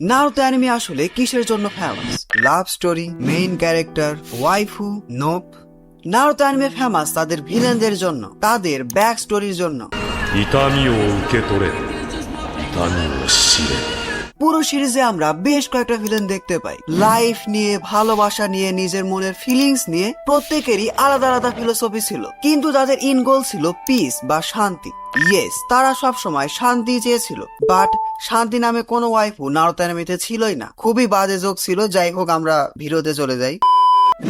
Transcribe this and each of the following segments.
Naruto anime আসলে কিসের জন্য famous? Love story, main character, waifu, nope? Naruto anime famous তাদের ভিলেনদের জন্য, তাদের ব্যাক স্টোরির জন্য। 痛みを受け取れ、痛みを知れ。 পুরো সিরিজে আমরা বেশ কয়েকটা ভিলেন দেখতে পাই। লাইফ নিয়ে, ভালোবাসা নিয়ে, নিজের মনের ফিলিংস নিয়ে প্রত্যেকেরই আলাদা আলাদা ফিলোসফি ছিল, কিন্তু তাদের ইন গোল ছিল পিস বা শান্তি। ইয়েস, তারা সব সময় শান্তি চেয়েছিল, বাট শান্তি নামে কোনো ওয়াইফু নারুতো অ্যানিমেতে ছিলই না। খুবই বাজে জোক ছিল। যাই হোক, আমরা ভিডিওতে চলে যাই।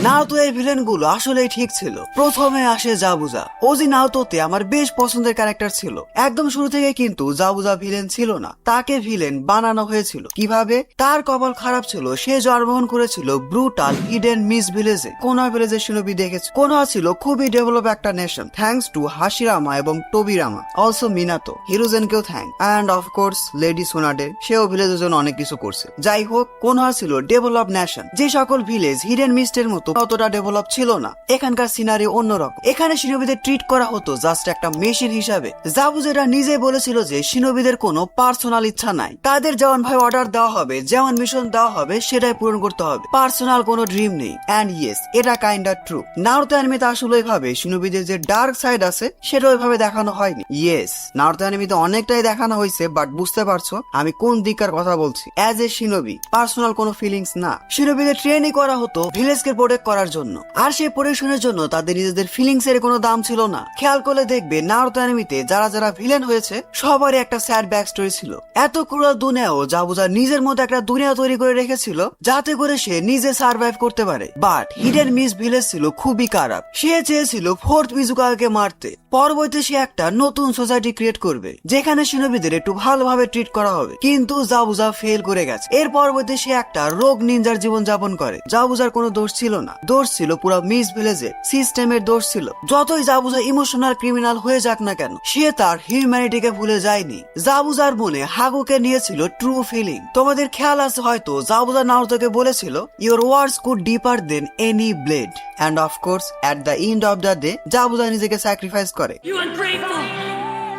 নারুতো এর ভিলেন গুলো আসলেই ঠিক ছিল। প্রথমে আসে জাবুজা। ওজি নারুতোতে আমার বেশ পছন্দের ক্যারেক্টার ছিল। একদম শুরু থেকে কিন্তু জাবুজা ভিলেন ছিল না, তাকে ভিলেন বানানো হয়েছিল। কিভাবে? তার কপাল খারাপ ছিল, সে জন্মগ্রহণ করেছিল ব্রুটাল হিডেন মিস ভিলেজে। কোনোয়া ভিলেজের শিনোবি দেখেছে। কোনোয়া ছিল খুবই ডেভেলপ একটা নেশন, থ্যাঙ্কস টু হাশিরামা এবং টোবিরামা, অলসো মিনাতো, হিরোজেনকেও thank, and of course lady Tsunade, সেও ভিলেজের জন্য অনেক কিছু করছে। যাই হোক, কোনোয়া ছিল ডেভেলপ নেশন। যে সকল ভিলেজ হিডেন মিস্টের মতো অতটা ডেভেলপ ছিল না। এখানকার সিনারি অন্যরকম। এখানে শিনোবিদের ট্রিট করা হতো জাস্ট একটা মেশিন হিসাবে। জাবুজেরা নিজে বলেছিল যে শিনোবিদের কোনো পার্সোনাল ইচ্ছা নাই, তাদের যেমন ভাই অর্ডার দেওয়া হবে, যেমন মিশন দেওয়া হবে সেটাই পূরণ করতে হবে, পার্সোনাল কোনো ড্রিম নেই। এন্ড ইয়েস, এটা কাইন্ডা ট্রু। নারুতো অ্যানিমেতে আসলে ওইভাবে শিনোবিদের যে ডার্ক সাইড আছে সেটা ওইভাবে দেখানো হয়নি। ইয়েস, নারুতো অ্যানিমেতে অনেকটাই দেখানো হয়েছে, বাট বুঝতে পারছো আমি কোন দিককার কথা বলছি। অ্যাজ এ শিনোবি পার্সোনাল কোনো ফিলিংস না। শিনোবিদের ট্রেনই করা হতো ভিলেজকে প্রোটেক্ট করার জন্য, আর সেই প্রোটেকশনের জন্য তাদের নিজেদের ফিলিংস এর কোনো দাম ছিল না। খেয়াল করলে দেখবে নারুতো অ্যানিমেতে যারা যারা ভিলেন হয়েছে সবারই একটা স্যাড ব্যাক স্টোরি ছিল। এত ক্রুয়াল দুনিয়াও জাবুজা নিজের মতো একটা দুনিয়া তৈরি করে রেখেছিল যাতে করে সে নিজে সার্ভাইভ করতে পারে। বাট হিডেন মিস ভিলেজ ছিল খুবই খারাপ। সে চেয়েছিল ফোর্থ মিজুকাকে মারতে। পরবর্তীতে সে একটা নতুন সোসাইটি ক্রিয়েট করবে যেখানে শিনোবিদের একটু ভালোভাবে ট্রিট করা হবে, কিন্তু জাবুজা ফেল করে গেছে। এর পরবর্তীতে সে একটা রোগ নিনজার জীবন যাপন করে। জাবুজার কোনো দোষ ছিল না, দোষ ছিল পুরো মিস ভিলেজে, সিস্টেমের দোষ ছিল। যতই জাবুজা ইমোশনাল ক্রিমিনাল হয়ে যাক না কেন, সে তার হিউম্যানিটিকে ভুলে যায়নি। জাবুজার মনে হাগুকে নিয়েছিল ট্রু ফিলিং। তোমাদের খেয়াল আছে হয়তো জাবুজা নারুতোকে বলেছিল, your words could deeper than any blade. And of course at the end of the day Zabuza নিজেকে স্যাক্রিফাইস করে। You ungrateful!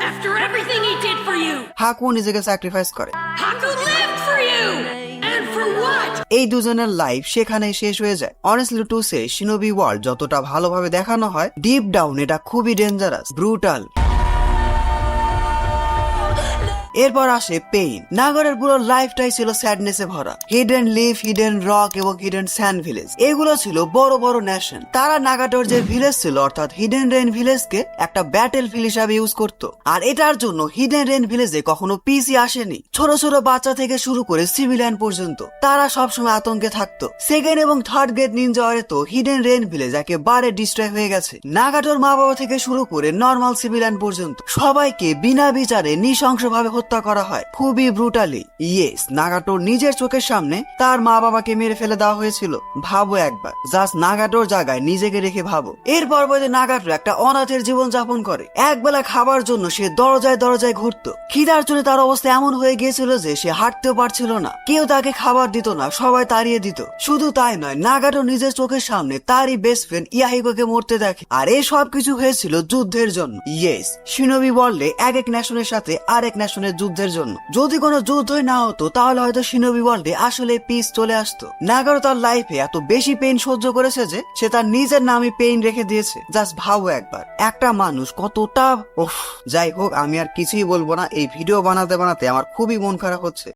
After everything he did for you, হাকু নিজেকে স্যাক্রিফাইস করে। Haku lived for you! And for what? এই দুজনের life সেখানেই শেষ হয়ে যায়। Honestly to say, shinobi world যতটা ভালোভাবে দেখানো হয়, ডিপ ডাউন এটা খুবই ডেঞ্জারাস, ব্রুটাল। এরপর আসে পেইন। নাগরের পুরো লাইফটাই ছিল স্যাডনেসে ভরা। হিডেন লিফ, হিডেন রক এবং হিডেন স্যান্ড ভিলেজ, এগুলো ছিল বড় বড় নেশন। তারা নাগাটোর যে ভিলেজ ছিল অর্থাৎ হিডেন রেন ভিলেজকে একটা ব্যাটেল ফিল্ড হিসাবে ইউজ করতো। আর এটার জন্য হিডেন রেন ভিলেজে কখনো পিসি আসেনি। ছোট ছোট বাচ্চা থেকে শুরু করে সিভিলিয়ান পর্যন্ত তারা সবসময় আতঙ্কে থাকতো। সেকেন্ড এবং থার্ড গ্রেড নিনজা ওয়ারে তো হিডেন রেন ভিলেজ একেবারে ডিস্ট্রয় হয়ে গেছে। নাগাটোর মা বাবা থেকে শুরু করে নর্মাল সিভিলিয়ান পর্যন্ত সবাইকে বিনা বিচারে নৃশংসভাবে হত্যা করা হয়, খুবই ব্রুটালি। ইয়েস, নাগাটোর নিজের চোখের সামনে তার মা বাবাকে মেরে ফেলে দেওয়া হয়েছিল। ভাবো একবার, জাস্ট নাগাটোর জায়গায় নিজেকে রেখে ভাবো। এর পরবর্তী নাগাটো একটা অনাথের জীবন যাপন করে। একবেলা খাবার জন্য সে দরজায় দরজায় ঘুরতো। খিদার জন্য তার অবস্থা এমন হয়ে গিয়েছিল যে সে হাঁটতেও পারছিল না। কেউ তাকে খাবার দিত না, সবাই তাড়িয়ে দিত। শুধু তাই নয়, নাগাটো নিজের চোখের সামনে তারই বেস্ট ফ্রেন্ড ইয়াহিকোকে মরতে দেখে। আর এই সব কিছু হয়েছিল যুদ্ধের জন্য। ইয়েস, শিনোবি ওয়ার্ল্ডে এক এক নেশনের সাথে আরেক নেশনের যুদ্ধের জন্য। যদি কোনো যুদ্ধই না হতো তাহলে হয়তো শিনোবি ওয়ার্ল্ডে আসলে পিস চলে আসতো। নাগারো তার লাইফে এত বেশি পেইন সহ্য করেছে যে সে তার নিজের নামে পেইন রেখে দিয়েছে। জাস্ট ভাবো একবার, একটা মানুষ কতটা। যাই হোক, আমি আর কিছুই বলবো না। এই ভিডিও বানাতে বানাতে আমার খুবই মন খারাপ হচ্ছে।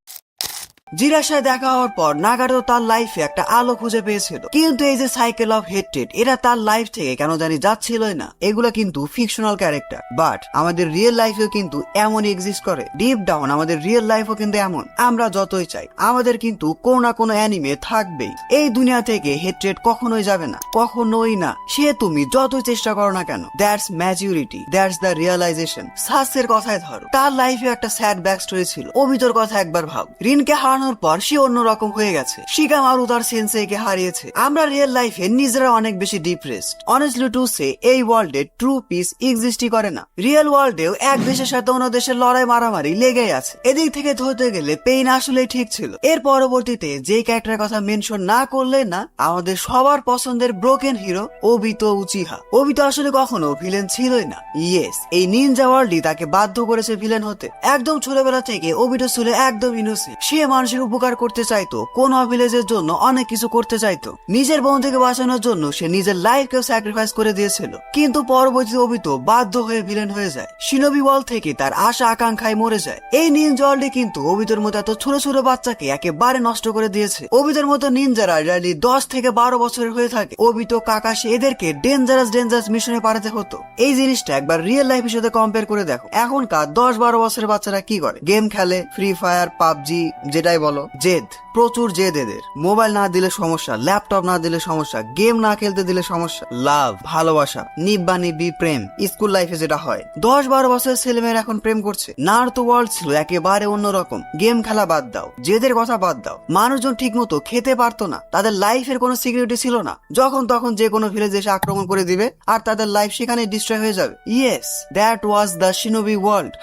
জিরার সাথে দেখা হওয়ার পর নাগাটো তার লাইফে একটা আলো খুঁজে পেয়েছিল, কিন্তু এই যে সাইকেল অফ হেট্রেড, এরা তার লাইফ থেকে কেন জানি যাচ্ছিলই না। এগুলা কিন্তু ফিকশনাল ক্যারেক্টার, বাট আমাদের রিয়েল লাইফেও কিন্তু এমনই এক্সিস্ট করে। ডিপ ডাউন আমাদের রিয়েল লাইফও কিন্তু এমন। আমরা যতই চাই, আমাদের কিন্তু কোনো না কোনো অ্যানিমে থাকবেই। এই দুনিয়া থেকে হেট্রেড কখনোই যাবে না, কখনোই না। সে তুমি যতই চেষ্টা করো না কেন, that's maturity, that's the realization. সাসের কথায় ধরো, তার লাইফে একটা স্যাড ব্যাক স্টোরি ছিল। অভিতর কথা একবার ভাব, রিনকে হারানোর পর সে অন্যরকম হয়ে গেছে। শিকামারু তার সেন্সেইকে হারিয়েছে। আমরা রিয়েল লাইফে নিজেরা অনেক বেশি ডিপ্রেসড। অনেস্টলি টু সে, এই ওয়ার্ল্ডে ট্রু পিস এক্সিস্টই করে না। রিয়েল ওয়ার্ল্ডেও এক দেশের সাথে অন্য দেশের লড়াই মারামারি লেগেই আছে। এদিক থেকে ধরতে গেলে পেইন আসলে ঠিক ছিল। এর পরবর্তীতে যে ক্যারেক্টারের কথা মেনশন না করলে না, আমাদের সবার পছন্দের broken hero Obito Uchiha. Obito আসলে কখনো ভিলেন ছিলই না। ইয়েস, এই নিনজা ওয়ার্ল্ডই তাকে বাধ্য করেছে ভিলেন হতে। একদম ছোটবেলা থেকে ওবিতো ছিল একদম ইনোসেন্ট। সে মানুষ মানুষের উপকার করতে চাইতো, কোনোয়া ভিলেজের জন্য অনেক কিছু করতে চাইতো। নিজের বোনকে বাঁচানোর জন্য সে নিজের লাইফকেও স্যাক্রিফাইস করে দিয়েছিল। কিন্তু পরবর্তীতে ওবিতো বাধ্য হয়ে ভিলেন হয়ে যায়। শিনোবি ওয়ার্ল্ড থেকে তার আশা আকাঙ্ক্ষায় মরে যায়। এই নিনজা ওয়ার্ল্ডে কিন্তু ওবিতোর মতো এত ছোট ছোট বাচ্চাকে একেবারে নষ্ট করে দিয়েছে। ওবিতোর মতো নিনজারা রিয়ালি 10 থেকে 12 বছরের হয়ে থাকে। ওবিতো, কাকাশি এদেরকে ডেঞ্জারাস মিশনে পাঠাতে হতো। এই জিনিসটা একবার রিয়েল লাইফের সাথে কম্পেয়ার করে দেখো। এখনকার 10-12 বছরের বাচ্চারা কি করে? গেম খেলে, ফ্রি ফায়ার, পাবজি, যেটাই বলো। জেদ, প্রচুর জেদ এদের। মোবাইল না দিলে সমস্যা, ল্যাপটপ না দিলে সমস্যা, গেম না খেলতে দিলে সমস্যা। লাভ, ভালোবাসা, নিব্বা নিব্বি প্রেম, স্কুল লাইফে যেটা হয়। 10-12 বছরের ছেলেমেয়েরা এখন প্রেম করছে। নারুতো ওয়ার্ল্ড ছিল একেবারে অন্যরকম। গেম খেলা বাদ দাও, জেদের কথা বাদ দাও, মানুষজন ঠিক মতো খেতে পারতো না। তাদের লাইফের কোনো সিকিউরিটি ছিল না। যখন তখন যে কোনো ভিলেজে এসে আক্রমণ করে দিবে আর তাদের লাইফ সেখানে ডিস্ট্রয় হয়ে যাবে। Yes, that was the shinobi world.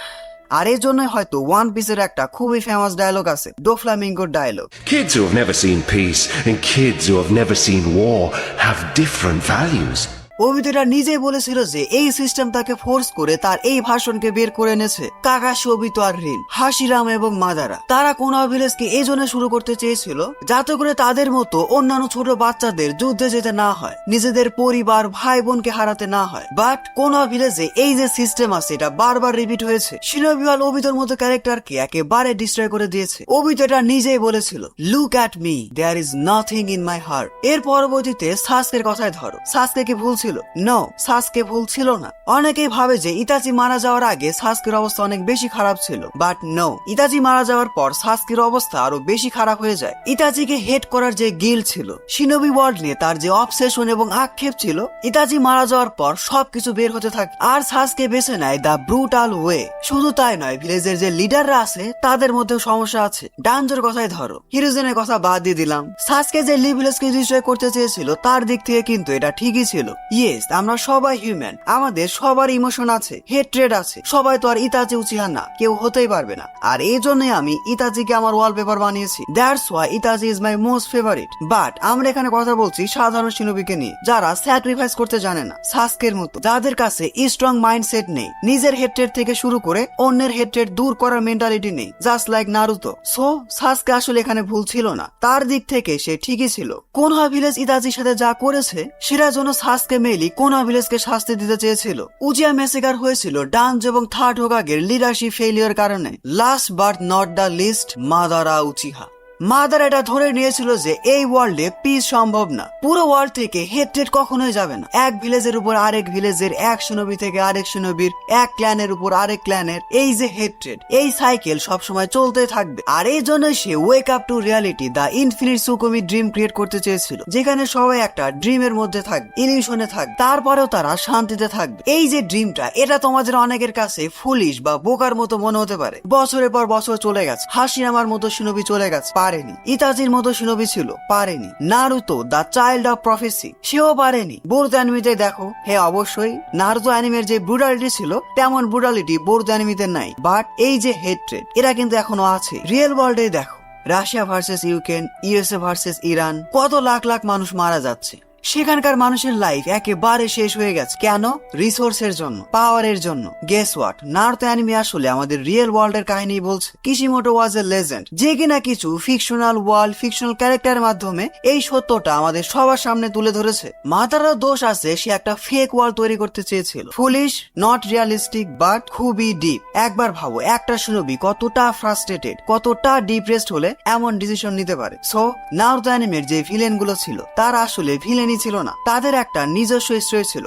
আর এর জন্যই হয়তো ওয়ান পিসের একটা খুবই ফেমাস ডায়লগ আছে, ডোফ্লামিঙ্গোর dialogue. Kids who have never seen peace and kids who have never seen war have different values. ওবিতোরা নিজেই বলেছিল যে এই সিস্টেম তাকে ফোর্স করে তার এই ভাষণকে বের করে এনেছে। কাকাশি, ওবিতো আর রিন, হাসিরাম এবং মাদারা তারা কোনোয়া ভিলেজকে এই জন্য শুরু করতে চেয়েছিল যাতে করে তাদের মতো অন্যান্য ছোট বাচ্চাদের যুদ্ধে যেতে না হয়, নিজেদের পরিবার ভাই বোনকে হারাতে না হয়। বাট কোনোয়া ভিলেজে এই যে সিস্টেম আছে এটা বারবার রিপিট হয়েছে। শিনোবি ওয়ার্ল্ড ওবিতোর মতো ক্যারেক্টারকে একেবারে ডিস্ট্রয় করে দিয়েছে। ওবিতো এটা নিজেই বলেছিল, look at me, there is nothing in my heart. এর পরবর্তীতে সাসকের কথায় ধরো, সাসকে কি ভুল ছিল? নো, সাসকে ভুল ছিল না। অনেকেই ভাবে যে ইতাচি মারা যাওয়ার আগে সাসকের অবস্থা অনেক বেশি খারাপ ছিল, বাট নো, ইতাচি মারা যাওয়ার পর সাসকের অবস্থা আরো বেশি খারাপ হয়ে যায়। ইতাচিকে হেট করার যে গিল ছিল, শিনোবি ওয়ার্ল্ড নিয়ে তার যে অবসেশন এবং আক্ষেপ ছিল, ইতাচি মারা যাওয়ার পর সবকিছু বের হতে থাকে। আর সাসকে বেছে নেয় দ্য ব্রুটাল ওয়ে। শুধু তাই নয়, ভিলেজের যে লিডাররা আছে তাদের মধ্যেও সমস্যা আছে। ডানজোর কথাই ধরো, হিরোজেনের কথা বাদ দিয়ে দিলাম। সাসকে যে লি ভিলেজকে ডিস্ট্রয় করতে চেয়েছিল তার দিক থেকে কিন্তু এটা ঠিকই ছিল। ইয়েস, আমরা সবাই হিউম্যান, আমাদের সবার ইমোশন আছে, হেট্রেড আছে। সবাই তো আর ইতাচি উচিহা না, কেউ হতেই পারবে না। আর এই জন্যই আমি ইতাচিকে আমার ওয়ালপেপার বানিয়েছি। That's why Itachi is my most favourite. But আমরা এখানে কথা বলছি সাধারণ শিনোবিকে নিয়ে, যারা স্যাক্রিফাইস করতে জানে না, সাসকের মতো, যাদের কাছে স্ট্রং মাইন্ডসেট নেই, নিজের হেট্রেড থেকে শুরু করে অন্যের হেট্রেড দূর করার মেন্টালিটি নেই, জাস্ট লাইক নারুতো। সো সাসকে আসলে এখানে ভুল ছিল না, তার দিক থেকে সে ঠিকই ছিল। কোনোয়া ভিলেজ ইতাচির সাথে যা করেছে সেটার জন্য সাসকে মেইলি কোনোয়া ভিলেজকে শাস্তি দিতে চেয়েছিল। উজিয়া মেসেকার হয়েছিল ডানজ এবং থার্ড হোকাগের লিডারশিপ ফেলিওর কারণে। Last but not the least, Madara Uchiha. মাদার এটা ধরে নিয়েছিল যে এই ওয়ার্ল্ডে পিস সম্ভব না। পুরো ওয়ার্ল্ড থেকে হেট্রেড কখনোই যাবে না। এক ভিলেজের উপর আরেক ভিলেজের, এক শিনোবি থেকে আরেক শিনোবির, এক ক্ল্যানের উপর আরেক ক্ল্যানের, এই যে হেট্রেড, এই সাইকেল সবসময় চলতে থাকবে। আর এই জন্য সে wake up to reality, the infinite Tsukuyomi dream create করতে চেয়েছিল, যেখানে সবাই একটা ড্রিমের মধ্যে থাকবে, ইলিউশনে থাকবে, তারপরেও তারা শান্তিতে থাকবে। এই যে ড্রিমটা, এটা তোমাদের অনেকের কাছে ফুলিশ বা বোকার মতো মনে হতে পারে। বছরের পর বছর চলে গেছে, হাসিরামার মতো শিনোবি চলে গেছে, পারেনি। ইতাচির মতো শিনোবি ছিল, পারেনি। নারুতো দ্য চাইল্ড অফ প্রফেসি, সেও পারেনি। বোরুতো অ্যানিমেতে দেখো, হ্যাঁ অবশ্যই নারুতো অ্যানিমের যে ব্রুটালিটি ছিল তেমন ব্রুটালিটি বোরুতো অ্যানিমেতে নাই। বাট এই যে হেট্রেড, এরা কিন্তু এখনো আছে। রিয়েল ওয়ার্ল্ডে দেখো, Russia versus Ukraine, USA versus Iran, কত লাখ লাখ মানুষ মারা যাচ্ছে। সেখানকার মানুষের লাইফ একেবারে শেষ হয়ে গেছে। কেন? রিসোর্সের জন্য, পাওয়ারের জন্য। গেস হোয়াট, নারুতো অ্যানিমে আসলে আমাদের রিয়েল ওয়ার্ল্ডের কাহিনী বলছে। কিশিমোটো ওয়াজ এ লেজেন্ড, যে কিনা কিছু ফিকশনাল ওয়ার্ল্ড, ফিকশনাল ক্যারেক্টারের মাধ্যমে এই সত্যটা আমাদের সবার সামনে তুলে ধরেছে। মাতারও দোষ আছে, সে একটা ফেক ওয়ার্ল্ড তৈরি করতে চেয়েছিল। ফুলিশ, নট রিয়ালিস্টিক, বাট খুবই ডিপ। একবার ভাবো, একটা শিনোবি কতটা ফ্রাস্ট্রেটেড, কতটা ডিপ্রেসড হলে এমন ডিসিশন নিতে পারে। সো নারুতো অ্যানিমের যে ভিলেন গুলো ছিল তারা আসলে ভিলেন ছিল না, তাদের একটা নিজস্ব স্টোরি ছিল।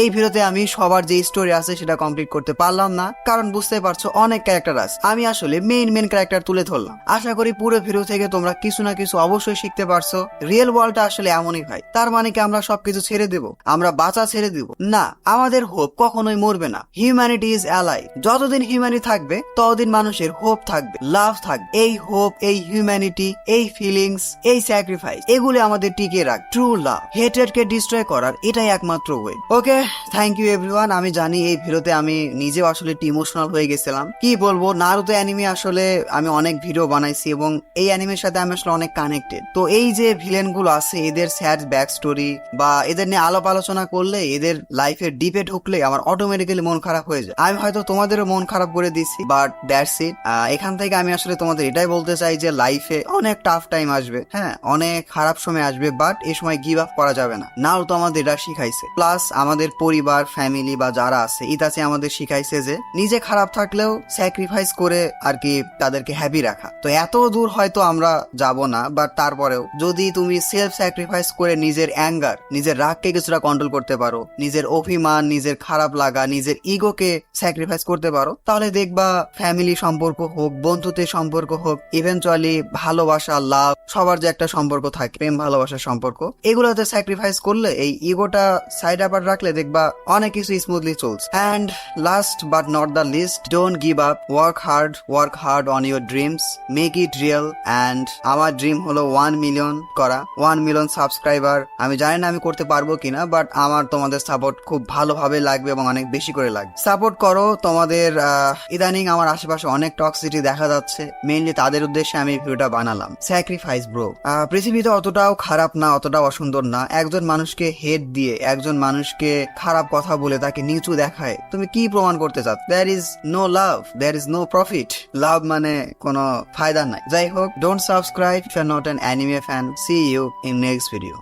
এই ভিডিওতে আমি সবার যে স্টোরি আছে সেটা কমপ্লিট করতে পারলাম না, কারণ বুঝতে পারছো অনেক ক্যারেক্টার আছে। আমি আসলে মেইন ক্যারেক্টার তুলে ধরলাম। আশা করি পুরো ভিডিও থেকে তোমরা কিছু না কিছু অবশ্যই শিখতে পারছো। রিয়েল ওয়ার্ল্ডটা আসলে এমনই ভাই। তার মানে কি আমরা সবকিছু ছেড়ে দেব, আমরা বাঁচা ছেড়ে দিব? না, আমাদের হোপ কখনোই মরবে না। Humanity is alive. যতদিন হিউম্যানিটি থাকবে ততদিন মানুষের হোপ থাকবে, লাভ থাকবে। এই হোপ, এই হিউম্যানিটি, এই ফিলিংস, এই স্যাক্রিফাইস, এগুলো আমাদের টিকিয়ে রাখ। True love. লাভ, হেট্রেড কে ডিস্ট্রয় করার এটাই একমাত্র way. Okay, thank you everyone. আমি জানি এই ভিডিওতে আমি নিজেও আসলে ইমোশনাল হয়ে গেছিলাম। কি বলবো, নারুতো অ্যানিমে আসলে আমি অনেক ভিডিও বানাইছি এবং এই অ্যানিমের সাথে আমি আসলে অনেক কানেক্টেড। তো এই যে ভিলেন গুলো আছে, এদের স্যাড ব্যাক স্টোরি বা এদের নিয়ে আলাপ আলোচনা করলে, এদের লাইফের ডিপে ঢুকলে আমার অটোমেটিক্যালি মন খারাপ হয়ে যায়। আমি হয়তো তোমাদেরও মন খারাপ করে দিছি, বাট দ্যাটস ইট। এখান থেকে আমি আসলে তোমাদের এটাই বলতে চাই যে লাইফে অনেক টাফ টাইম আসবে, হ্যাঁ, অনেক খারাপ সময় আসবে, বাট এই সময় গিভ আপ করা যাবে না। নারুতো আমাদের এটা শিখাইছে। প্লাস আমাদের পরিবার, ফ্যামিলি বা যারা আছে, ইতাচি আমাদের শিখাইছে যে নিজে খারাপ থাকলেও স্যাক্রিফাইস করে আর কি তাদেরকে হ্যাপি রাখা। তো এত দূর হয়তো আমরা যাব না, বাট তারপরেও যদি তুমি সেলফ স্যাক্রিফাইস করে নিজের অ্যাঙ্গার, নিজের রাগকে কিছুটা কন্ট্রোল করতে পারো, নিজের অভিমান, নিজের খারাপ লাগা, নিজের ইগোকে স্যাক্রিফাইস করতে পারো, তাহলে দেখবা ফ্যামিলি সম্পর্ক হোক, বন্ধুত্বের সম্পর্ক হোক, ইভেনচুয়ালি ভালোবাসা, লাভ, সবার যে একটা সম্পর্ক থাকে, প্রেম ভালোবাসার সম্পর্ক, এগুলোতে স্যাক্রিফাইস করলে, এই ইগোটা সাইড আবার রাখলে দেখবা অনেক কিছু স্মুথলি চলছে। And last but not the least, don't give up, work hard on your dreams, make it real. And আমার ড্রিম হলো 1 মিলিয়ন করা, 1 মিলিয়ন সাবস্ক্রাইবার। আমি জানি না আমি করতে পারবো কিনা, বাট আমার তোমাদের সাপোর্ট খুব ভালোভাবে লাগবে এবং অনেক বেশি করে লাগবে। সাপোর্ট করো। তোমাদের ইদানিং আমার আশেপাশে অনেক টক্সিটি দেখা যাচ্ছে, মেইনলি তাদের উদ্দেশ্যে আমি ভিডিওটা বানালাম। স্যাক্রিফাইস ব্রো, পৃথিবীতে অতটাও খারাপ না, অতটাও অসুন্দর না। একজন মানুষকে হেট দিয়ে, একজন মানুষকে খারাপ কথা বলে তাকে নিচু দেখায় তুমি কি প্রমাণ করতে চাও? There is no love, there is no profit. লাভ মানে কোনো ফায়দা নাই। যাই হোক, don't subscribe if you are not an anime fan. See you in next video.